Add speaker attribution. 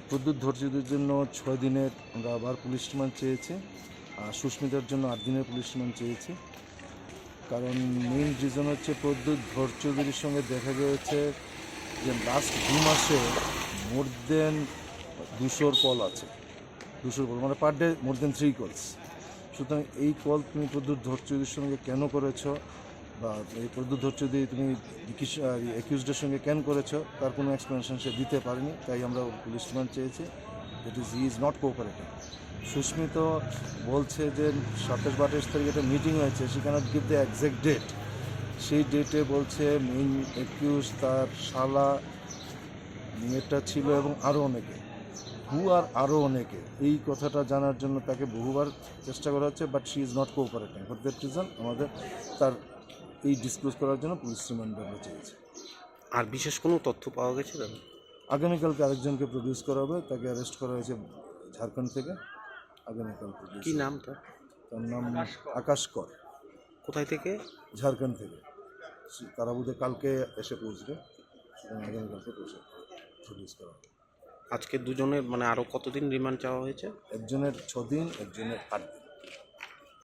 Speaker 1: প্রদ্যুৎ ধৈর্যদের জন্য 6 দিনের আমরা আবার পুলিশ রিমান্ড চেয়েছি, আর সুস্মিতার জন্য 8 দিনের পুলিশ রিমান্ড চেয়েছি। কারণ মেইন রিজন হচ্ছে প্রদ্যুৎ ধৈর্যদের সঙ্গে দেখা গিয়েছে যে লাস্ট 2 মাসে মোর দেন 200 কল আছে, 200 কল মানে পার ডে মোর দেন 3 কলস। সুতরাং এই কল তুমি প্রদ্যুৎ ধৈর্যদের সঙ্গে কেন করেছ, বা এই প্রদ্যুৎ ধৈর্যদি তুমি অ্যাকিউজডের সঙ্গে কেন করেছো তার কোনো এক্সপ্লেনেশন সে দিতে পারেনি, তাই আমরা পুলিশ রিমান্ড চেয়েছি। That is he is not cooperating. Susmit বলছে যে 27-28 তারিখে একটা মিটিং হয়েছে, সে cannot give the exact date. সেই ডেটে বলছে মেইন অ্যাকিউজ তার শালা, মেয়েটা ছিল এবং আরও অনেকে, আরও অনেকে। এই কথাটা জানার জন্য তাকে বহুবার চেষ্টা করা হচ্ছে, but she is not cooperating. For that reason আমাদের তার এই ডিসক্লোজ করার জন্য পুলিশ রিমান্ড আমরা চেয়েছি।
Speaker 2: আর বিশেষ কোনো তথ্য পাওয়া গেছে দাদা?
Speaker 1: আগামীকালকে আরেকজনকে প্রডিউস করা হবে, তাকে অ্যারেস্ট করা হয়েছে ঝাড়খণ্ড থেকে। আগামীকাল প্রডিউস।
Speaker 2: কী নাম তার?
Speaker 1: তার নাম আকাশ কর।
Speaker 2: কোথায় থেকে?
Speaker 1: ঝাড়খণ্ড থেকে। তারা বোধহয় কালকে এসে পৌঁছবে, আগামীকালকে প্রডিউস করা হবে।
Speaker 2: আজকে দুজনের মানে আরও কতদিন রিমান্ড চাওয়া হয়েছে?
Speaker 1: একজনের 6 দিন, একজনের 8 দিন।